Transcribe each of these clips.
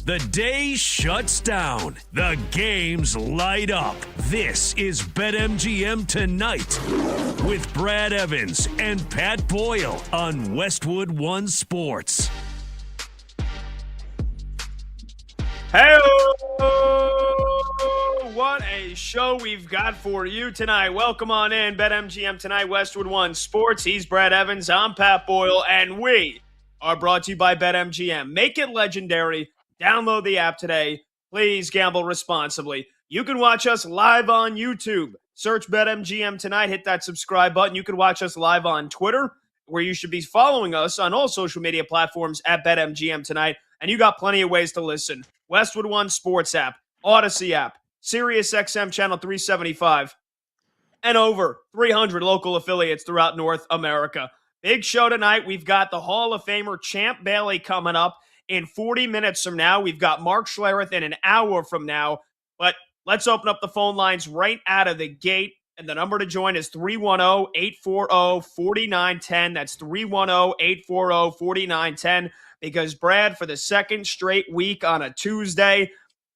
The day shuts down. The games light up. This is BetMGM Tonight with Brad Evans and Pat Boyle on Westwood One Sports. Hey, what a show we've got for you tonight. Welcome on in, BetMGM Tonight, Westwood One Sports. He's Brad Evans, I'm Pat Boyle, and we are brought to you by BetMGM. Make it legendary. Download the app today. Please gamble responsibly. You can watch us live on YouTube. Search BetMGM Tonight. Hit that subscribe button. You can watch us live on Twitter, where you should be following us on all social media platforms at BetMGM Tonight. And you got plenty of ways to listen. Westwood One Sports app, Odyssey app, SiriusXM Channel 375, and over 300 local affiliates throughout North America. Big show tonight. We've got the Hall of Famer Champ Bailey coming up in 40 minutes from now. We've got Mark Schlereth in an hour from now. But let's open up the phone lines right out of the gate. And the number to join is 310-840-4910. That's 310-840-4910. Because, Brad, for the second straight week on a Tuesday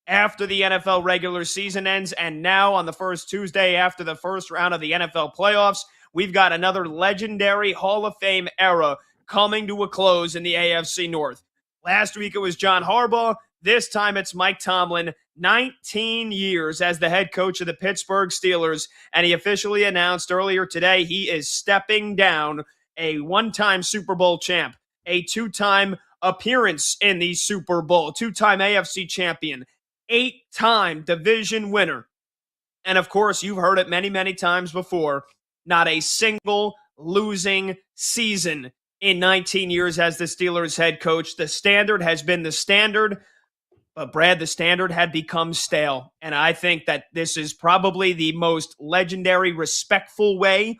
after the NFL regular season ends, and now on the first Tuesday after the first round of the NFL playoffs, we've got another legendary Hall of Fame era coming to a close in the AFC North. Last week it was John Harbaugh. This time it's Mike Tomlin, 19 years as the head coach of the Pittsburgh Steelers, and he officially announced earlier today he is stepping down, a one-time Super Bowl champ, a two-time appearance in the Super Bowl, two-time AFC champion, 8-time division winner. And of course, you've heard it many, many times before, not a single losing season in 19 years as the Steelers head coach. The standard has been the standard, but Brad, the standard had become stale. And I think that this is probably the most legendary, respectful way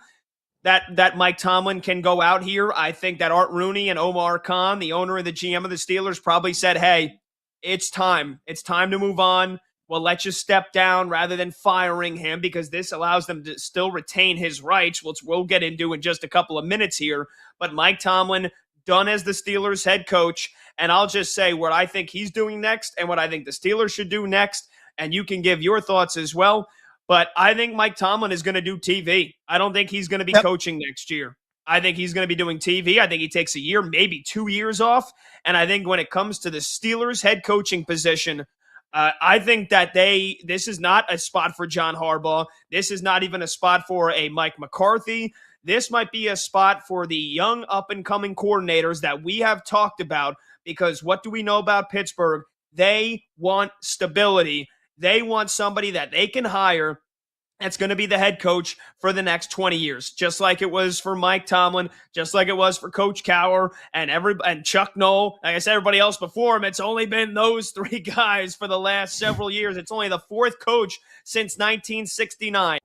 that Mike Tomlin can go out here. I think that Art Rooney and Omar Khan, the owner and the GM of the Steelers, probably said, hey, it's time. It's time to move on. Well, let's just step down rather than firing him, because this allows them to still retain his rights, which we'll get into in just a couple of minutes here. But Mike Tomlin, done as the Steelers head coach, and I'll just say what I think he's doing next and what I think the Steelers should do next, and you can give your thoughts as well. But I think Mike Tomlin is going to do TV. I don't think he's going to be coaching next year. I think he's going to be doing TV. I think he takes a year, maybe 2 years off. And I think when it comes to the Steelers head coaching position, I think that this is not a spot for John Harbaugh. This is not even a spot for a Mike McCarthy. This might be a spot for the young up-and-coming coordinators that we have talked about, because what do we know about Pittsburgh? They want stability. They want somebody that they can hire that's going to be the head coach for the next 20 years, just like it was for Mike Tomlin, just like it was for Coach Cowher and Chuck Noll. Like I said, everybody else before him, it's only been those three guys for the last several years. It's only the fourth coach since 1969.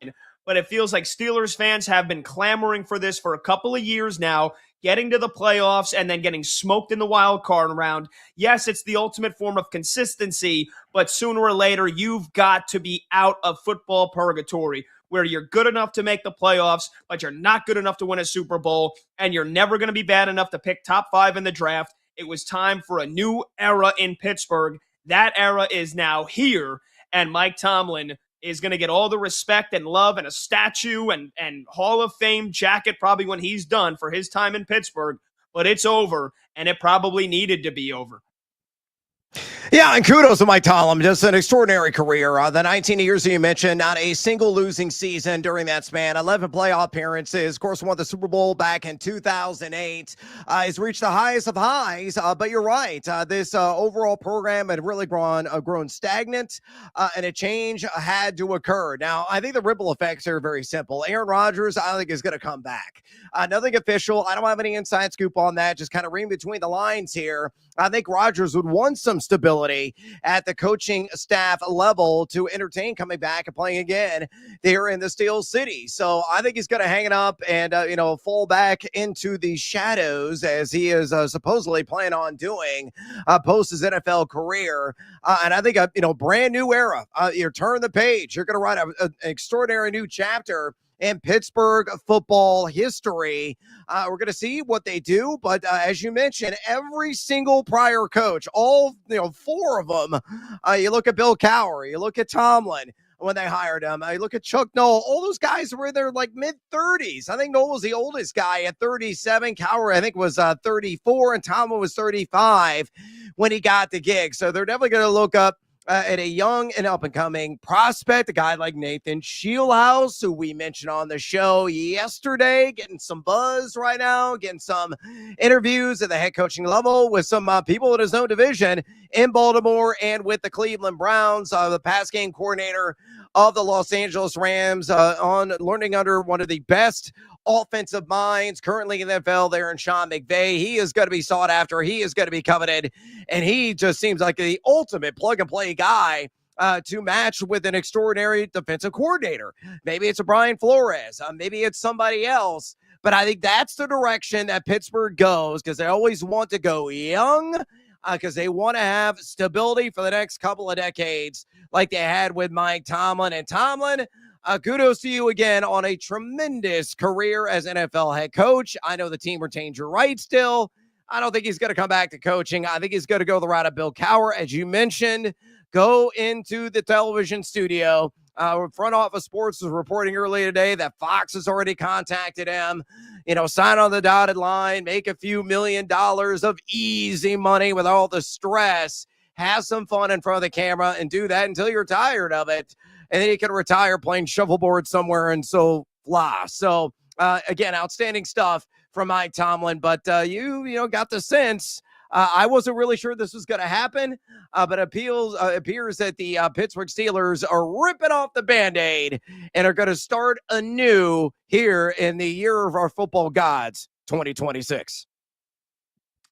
But it feels like Steelers fans have been clamoring for this for a couple of years now, getting to the playoffs and then getting smoked in the wild card round. Yes, it's the ultimate form of consistency, but sooner or later, you've got to be out of football purgatory, where you're good enough to make the playoffs, but you're not good enough to win a Super Bowl, and you're never going to be bad enough to pick top 5 in the draft. It was time for a new era in Pittsburgh. That era is now here, and Mike Tomlin is going to get all the respect and love and a statue and Hall of Fame jacket probably when he's done for his time in Pittsburgh. But it's over, and it probably needed to be over. Yeah, and kudos to Mike Tomlin. Just an extraordinary career. The 19 years that you mentioned, not a single losing season during that span. 11 playoff appearances. Of course, won the Super Bowl back in 2008. He's reached the highest of highs. But you're right. This overall program had really grown stagnant, and a change had to occur. Now, I think the ripple effects are very simple. Aaron Rodgers, I think, is going to come back. Nothing official. I don't have any inside scoop on that. Just kind of reading between the lines here. I think Rodgers would want some stability at the coaching staff level to entertain coming back and playing again there in the Steel City. So I think he's going to hang it up and, fall back into the shadows, as he is supposedly planning on doing post his NFL career. And I think, brand new era. You turn the page. You're going to write an extraordinary new chapter in Pittsburgh football history. We're going to see what they do, but as you mentioned, every single prior coach, all 4 of them, you look at Bill Cowher, you look at Tomlin when they hired him, you look at Chuck Noll, all those guys were in their like mid-30s. I think Noll was the oldest guy at 37. Cowher, I think, was 34, and Tomlin was 35 when he got the gig. So they're definitely going to look up at a young and up-and-coming prospect, a guy like Nathan Shieldhouse, who we mentioned on the show yesterday, getting some buzz right now, getting some interviews at the head coaching level with some people in his own division in Baltimore and with the Cleveland Browns, the pass game coordinator of the Los Angeles Rams, on learning under one of the best offensive minds currently in the NFL there in Sean McVay. He is going to be sought after. He is going to be coveted. And he just seems like the ultimate plug-and-play guy to match with an extraordinary defensive coordinator. Maybe it's a Brian Flores. Maybe it's somebody else. But I think that's the direction that Pittsburgh goes, because they always want to go young, because they want to have stability for the next couple of decades like they had with Mike Tomlin. And Tomlin, kudos to you again on a tremendous career as NFL head coach. I know the team retains your right still. I don't think he's going to come back to coaching. I think he's going to go the route of Bill Cowher, as you mentioned, go into the television studio. Front Office Sports was reporting earlier today that Fox has already contacted him. Sign on the dotted line, make a few $1 million of easy money with all the stress, have some fun in front of the camera, and do that until you're tired of it. And then you can retire playing shuffleboard somewhere and so fly. So, again, outstanding stuff from Mike Tomlin. But you got the sense. I wasn't really sure this was going to happen, but appears that the Pittsburgh Steelers are ripping off the Band-Aid and are going to start anew here in the year of our football gods, 2026.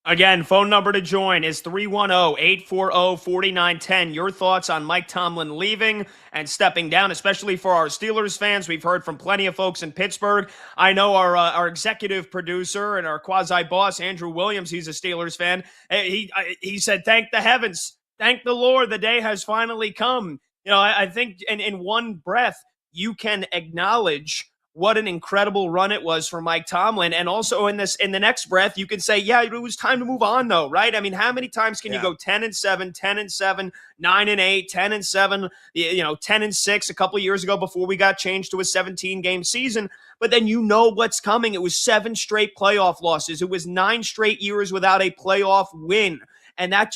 Again, phone number to join is 310-840-4910. Your thoughts on Mike Tomlin leaving and stepping down, especially for our Steelers fans. We've heard from plenty of folks in Pittsburgh. I know our executive producer and our quasi-boss, Andrew Williams, he's a Steelers fan. He said, thank the heavens, thank the Lord, the day has finally come. I think in one breath, you can acknowledge what an incredible run it was for Mike Tomlin. And also in the next breath, you can say, yeah, it was time to move on though, right? I mean, how many times can you go 10-7, 10-7, 9-8, 10-7, 10-6 a couple of years ago before we got changed to a 17-game season? But then what's coming. It was 7 straight playoff losses. It was 9 straight years without a playoff win. And that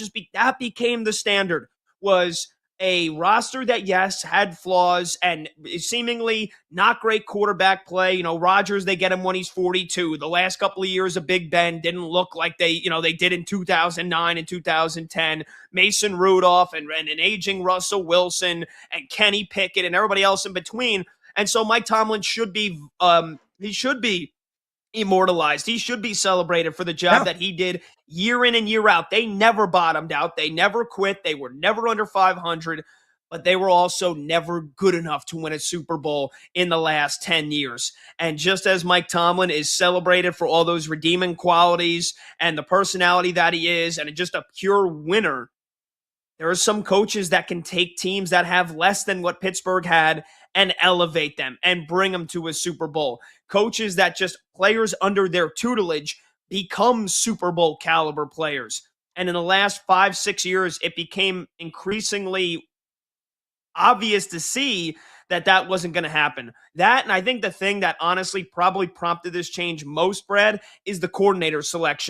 became the standard, was a roster that, yes, had flaws and seemingly not great quarterback play. Rodgers, they get him when he's 42. The last couple of years of Big Ben didn't look like they did in 2009 and 2010. Mason Rudolph and an aging Russell Wilson and Kenny Pickett and everybody else in between. And so Mike Tomlin should be immortalized. He should be celebrated for the job that he did year in and year out. They never bottomed out. They never quit. They were never under 500, but they were also never good enough to win a Super Bowl in the last 10 years. And just as Mike Tomlin is celebrated for all those redeeming qualities and the personality that he is and just a pure winner, there are some coaches that can take teams that have less than what Pittsburgh had and elevate them and bring them to a Super Bowl. Coaches that just players under their tutelage become Super Bowl caliber players. And in the last 5-6 years, it became increasingly obvious to see that wasn't going to happen. That, and I think the thing that honestly probably prompted this change most, Brad, is the coordinator selection.